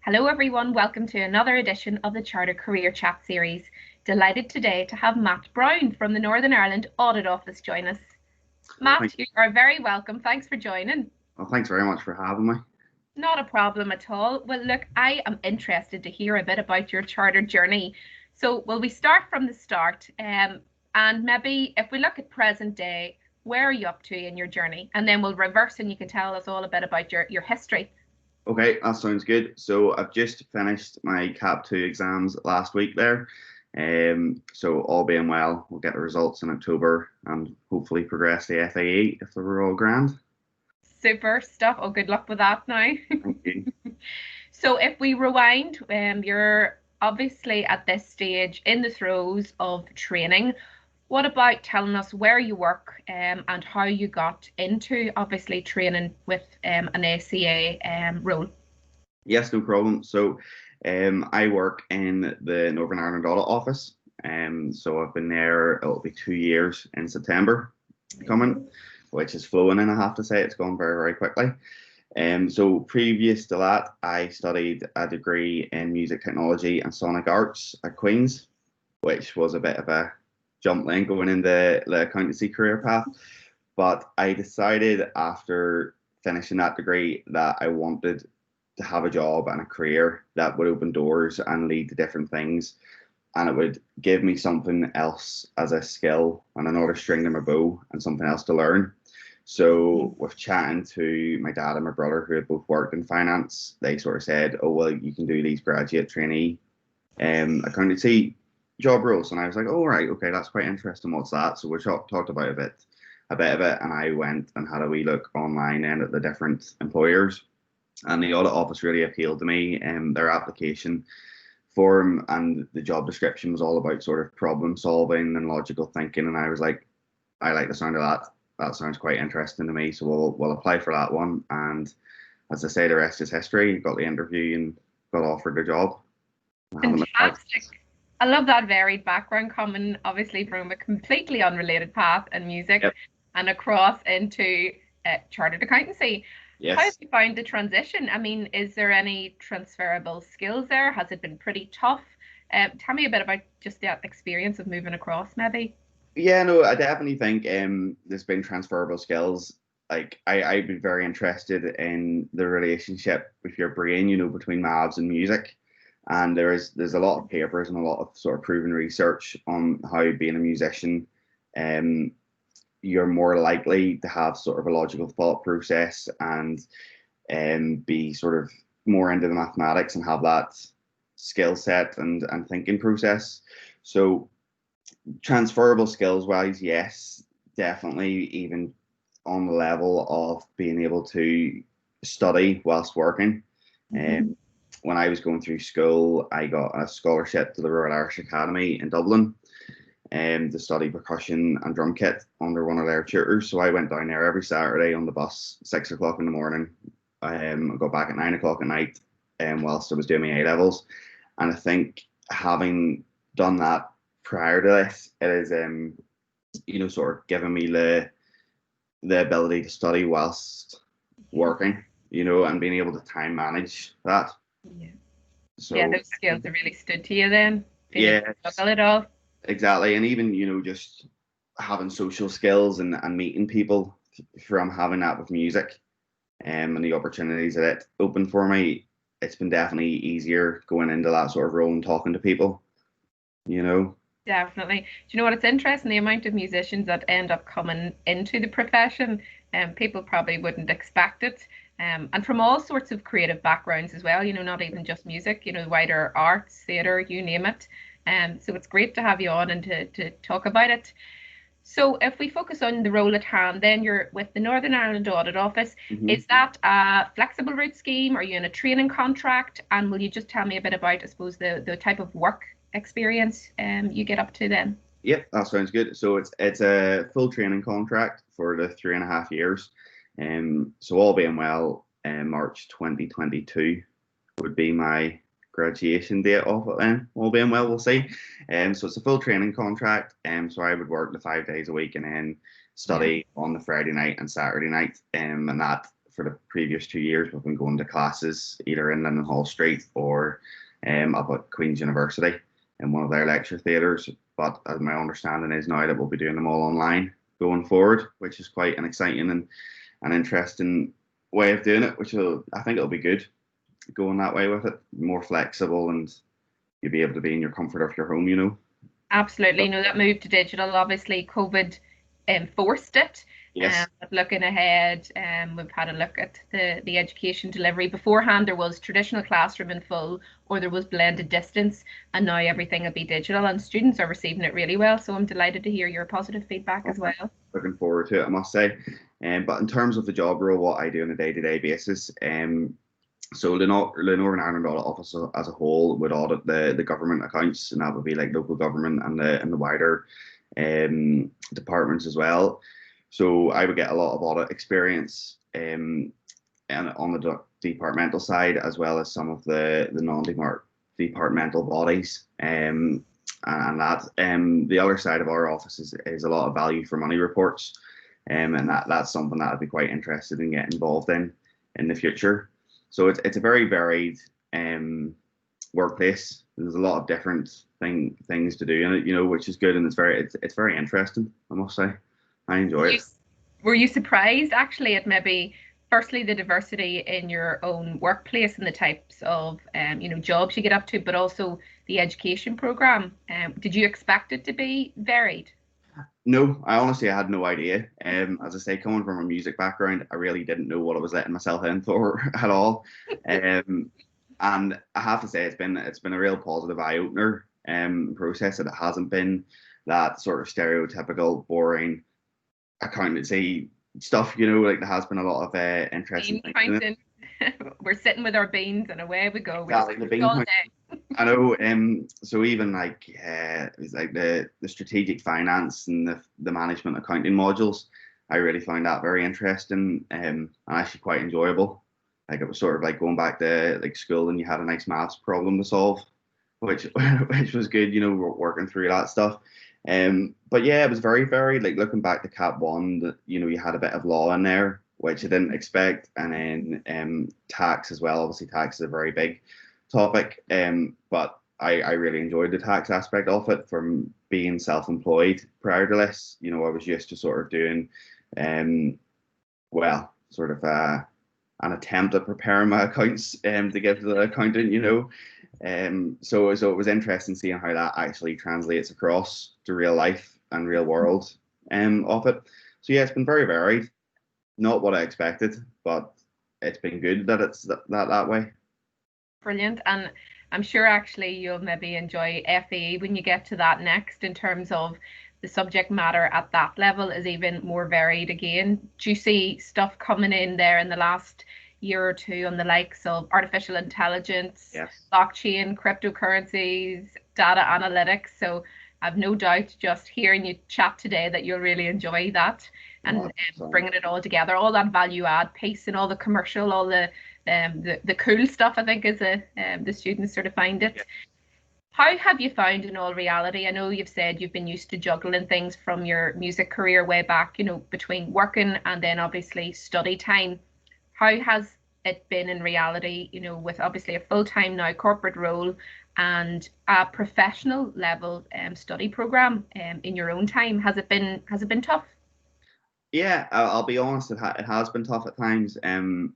Hello everyone, welcome to another edition of the Chartered Career Chat series. Delighted today to have Matt Brown from the Northern Ireland Audit Office join us. Matt, you are very welcome. Thanks for joining. Well, thanks very much for having me. Not a problem at all. Well, look, I am interested to hear a bit about your chartered journey. So will we start from the start? And maybe if we look at present day, where are you up to in your journey? And then we'll reverse and you can tell us all a bit about your history. Okay, that sounds good. So I've just finished my CAP 2 exams last week there. So all being well, we'll get the results in October and hopefully progress the FAE if they were all grand. Super stuff. Oh, good luck with that now. Thank you. So if we rewind, you're obviously at this stage in the throes of training. What about telling us where you work and how you got into obviously training with an ACA role? Yes, no problem. So I work in the Northern Ireland Audit Office. So I've been there, it'll be 2 years in September coming, which is flowing in, I have to say. It's gone very, very quickly. So previous to that, I studied a degree in music technology and sonic arts at Queen's, which was a bit of a jump lane going in the accountancy career path. But I decided after finishing that degree that I wanted to have a job and a career that would open doors and lead to different things. And it would give me something else as a skill and another string to my bow and something else to learn. So with chatting to my dad and my brother, who had both worked in finance, they sort of said, oh, well, you can do these graduate trainee accountancy job roles. And I was like, oh, right, okay, that's quite interesting. What's that? So we talked about a bit of it. And I went and had a wee look online and at the different employers. And the audit office really appealed to me. Their application form and the job description was all about sort of problem solving and logical thinking. And I was like, I like the sound of that. That sounds quite interesting to me. So we'll apply for that one. And as I say, the rest is history. Got the interview and got offered the job. Fantastic. I love that varied background coming obviously from a completely unrelated path in music and across into chartered accountancy. Yes. How have you found the transition? I mean, is there any transferable skills there? Has it been pretty tough? Tell me a bit about just that experience of moving across, maybe. Yeah, no, I definitely think there's been transferable skills. Like I'd be very interested in the relationship with your brain, between maths and music. And there's a lot of papers and a lot of sort of proven research on how being a musician, you're more likely to have sort of a logical thought process and be sort of more into the mathematics and have that skill set and thinking process. So transferable skills wise, yes, definitely, even on the level of being able to study whilst working. When I was going through school, I got a scholarship to the Royal Irish Academy in Dublin to study percussion and drum kit under one of their tutors. So I went down there every Saturday on the bus, 6 o'clock in the morning. I got back at 9 o'clock at night whilst I was doing my A-levels. And I think having done that prior to this, it is, sort of given me the ability to study whilst working, and being able to time manage that. Yeah. So, yeah, those skills have really stood to you then. Yeah, it all. Exactly. And even, just having social skills and meeting people from having that with music and the opportunities that it opened for me, it's been definitely easier going into that sort of role and talking to people, Definitely. Do you know what? It's interesting the amount of musicians that end up coming into the profession, and people probably wouldn't expect it. And from all sorts of creative backgrounds as well, not even just music, wider arts, theatre, you name it. So it's great to have you on and to talk about it. So if we focus on the role at hand, then you're with the Northern Ireland Audit Office. Is that a flexible route scheme? Are you in a training contract? And will you just tell me a bit about, I suppose, the type of work experience you get up to then? Yep, that sounds good. So it's a full training contract for the 3.5 years. So all being well, March 2022 would be my graduation date off it then. All being well, we'll see. So it's a full training contract. So I would work the 5 days a week and then study on the Friday night and Saturday night. And that for the previous 2 years, we've been going to classes either in London Hall Street or up at Queen's University in one of their lecture theatres. But as my understanding is now that we'll be doing them all online going forward, which is quite an exciting and an interesting way of doing it, I think it'll be good going that way with it, more flexible, and you'll be able to be in your comfort of your home, you know. Absolutely. No, that move to digital, obviously COVID forced it. Yes. But looking ahead, we've had a look at the education delivery. Beforehand, there was traditional classroom in full, or there was blended distance, and now everything will be digital, and students are receiving it really well. So I'm delighted to hear your positive feedback as well. Looking forward to it, I must say. But in terms of the job role, what I do on a day-to-day basis, so the Northern Ireland Audit Office as a whole would audit the government accounts, and that would be like local government and the wider departments as well. So I would get a lot of audit experience and on the departmental side, as well as some of the non-departmental bodies. And that the other side of our office is a lot of value for money reports. And that's something that I'd be quite interested in getting involved in the future. So it's a very varied workplace. There's a lot of different things to do in it, you know, which is good, and it's very interesting, I must say. I enjoy it. Were you surprised actually at maybe firstly the diversity in your own workplace and the types of jobs you get up to, but also the education program? Did you expect it to be varied? No, I honestly had no idea. As I say, coming from a music background, I really didn't know what I was letting myself in for at all. And I have to say, it's been a real positive eye opener process. That it hasn't been that sort of stereotypical, boring accountancy stuff. You know, like there has been a lot of interesting things. We're sitting with our beans and away we go. Exactly, the bean all day. I know. So even like it's like the strategic finance and the management accounting modules, I really found that very interesting and actually quite enjoyable. Like it was sort of like going back to like school and you had a nice maths problem to solve, which was good. You know, working through that stuff. But yeah, it was very varied. Like looking back to Cap 1, you know, you had a bit of law in there, which I didn't expect, and then tax as well. Obviously, tax is a very big topic, but I really enjoyed the tax aspect of it from being self-employed prior to this. You know, I was used to sort of doing, sort of an attempt at preparing my accounts to give to the accountant, you know. So it was interesting seeing how that actually translates across to real life and real world of it. So yeah, it's been very varied. Not what I expected, but it's been good that it's that way. Brilliant. And I'm sure actually you'll maybe enjoy FAE when you get to that next, in terms of the subject matter at that level is even more varied again. Do you see stuff coming in there in the last year or two on the likes of artificial intelligence, yes, blockchain, cryptocurrencies, data analytics? So I've no doubt just hearing you chat today that you'll really enjoy that, and bringing it all together, all that value add piece and all the commercial, all the cool stuff, I think, is the students sort of find it. Yeah. How have you found in all reality? I know you've said you've been used to juggling things from your music career way back, you know, between working and then obviously study time. How has it been in reality, you know, with obviously a full-time now corporate role and a professional level study program in your own time? Has it been tough? Yeah, I'll be honest, it has been tough at times, and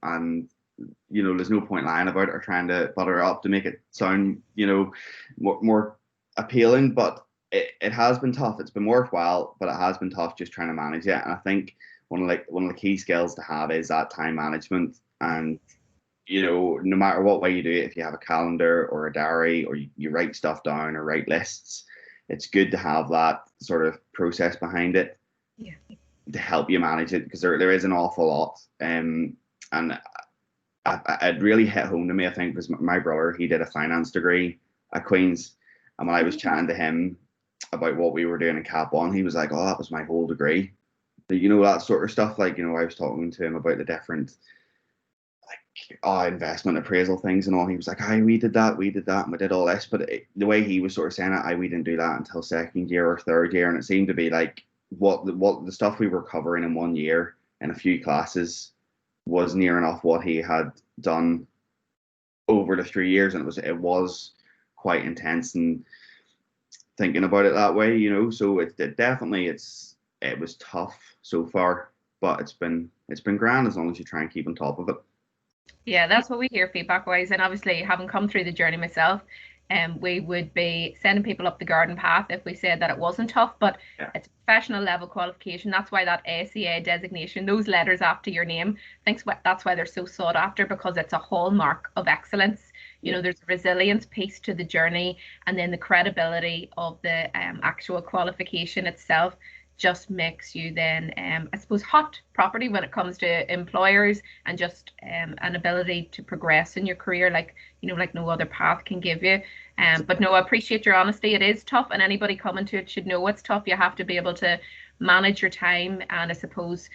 you know, there's no point lying about it or trying to butter it up to make it sound, you know, more appealing. But it has been tough. It's been worthwhile, but it has been tough just trying to manage it. And I think one of the key skills to have is that time management. And you know, no matter what way you do it, if you have a calendar or a diary or you write stuff down or write lists, it's good to have that sort of process behind it. Yeah. To help you manage it, because there is an awful lot. And it really hit home to me, I think, because my brother, he did a finance degree at Queen's, and when I was chatting to him about what we were doing in Cap 1, he was like, oh, that was my whole degree. You know, that sort of stuff. Like, you know, I was talking to him about the different investment appraisal things and all. He was like, we did that, and we did all this. But the way he was sort of saying it, we didn't do that until second year or third year. And it seemed to be like what the stuff we were covering in 1 year in a few classes was near enough what he had done over the 3 years, and it was quite intense, and thinking about it that way, So it definitely it was tough so far, but it's been grand as long as you try and keep on top of it. Yeah, that's what we hear feedback wise, and obviously having come through the journey myself, we would be sending people up the garden path if we said that it wasn't tough, but Yeah. it's a professional level qualification. That's why that ACA designation, those letters after your name, that's why they're so sought after, because it's a hallmark of excellence. There's a resilience piece to the journey, and then the credibility of the actual qualification itself just makes you then, I suppose, hot property when it comes to employers, and just an ability to progress in your career like no other path can give you. But no, I appreciate your honesty. It is tough, and anybody coming to it should know it's tough. You have to be able to manage your time, and I suppose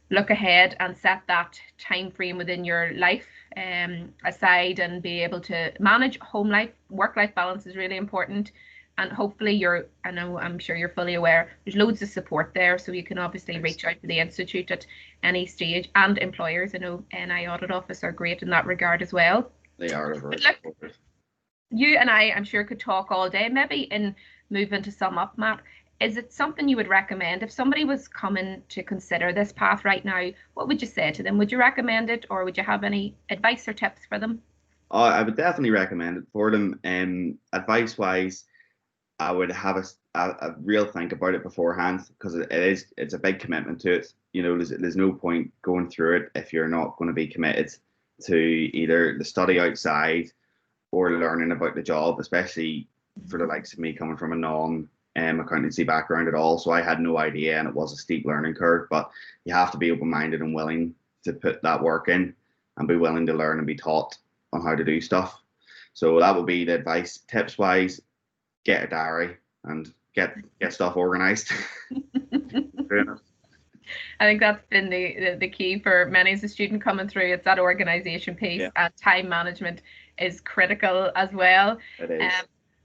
look ahead and set that time frame within your life aside, and be able to manage home life. Work-life balance is really important. And hopefully I'm sure you're fully aware, there's loads of support there, so you can obviously reach out to the Institute at any stage, and employers. I know NI Audit Office are great in that regard as well. They are very supportive. You and I'm sure, could talk all day. Maybe in moving to sum up, Matt, is it something you would recommend if somebody was coming to consider this path right now? What would you say to them? Would you recommend it, or would you have any advice or tips for them? I would definitely recommend it for them. Advice-wise, I would have a real think about it beforehand, because it's a big commitment to it. There's no point going through it if you're not going to be committed to either the study outside or learning about the job, especially for the likes of me coming from a non-accountancy background at all. So I had no idea, and it was a steep learning curve, but you have to be open-minded and willing to put that work in, and be willing to learn and be taught on how to do stuff. So that would be the advice. Tips-wise, get a diary and get stuff organized. I think that's been the key for many as a student coming through. It's that organization piece, and time management is critical as well. It is.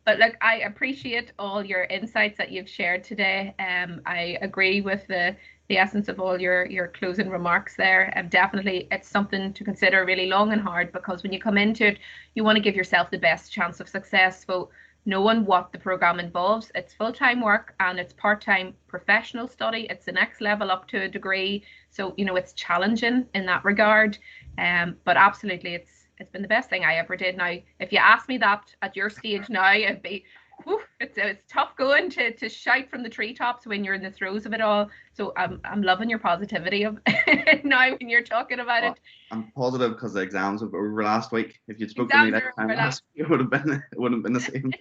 But look, I appreciate all your insights that you've shared today. I agree with the essence of all your closing remarks there. Definitely, it's something to consider really long and hard, because when you come into it, you want to give yourself the best chance of success. So knowing what the program involves, it's full-time work and it's part-time professional study. It's the next level up to a degree. So, it's challenging in that regard. But absolutely, it's been the best thing I ever did. Now, if you ask me that at your stage now, it'd be, it's tough going to shout from the treetops when you're in the throes of it all. So I'm loving your positivity of now when you're talking about it. I'm positive because the exams were over last week. If you'd spoken to me next time last week, it wouldn't have been the same.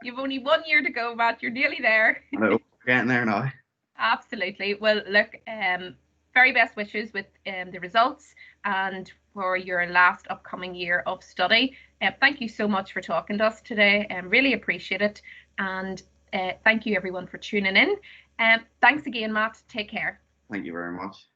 You've only 1 year to go, Matt. You're nearly there. I know, we're getting there now. Absolutely. Well, look, very best wishes with the results and for your last upcoming year of study. Thank you so much for talking to us today. Really appreciate it. And thank you everyone for tuning in. Thanks again, Matt. Take care. Thank you very much.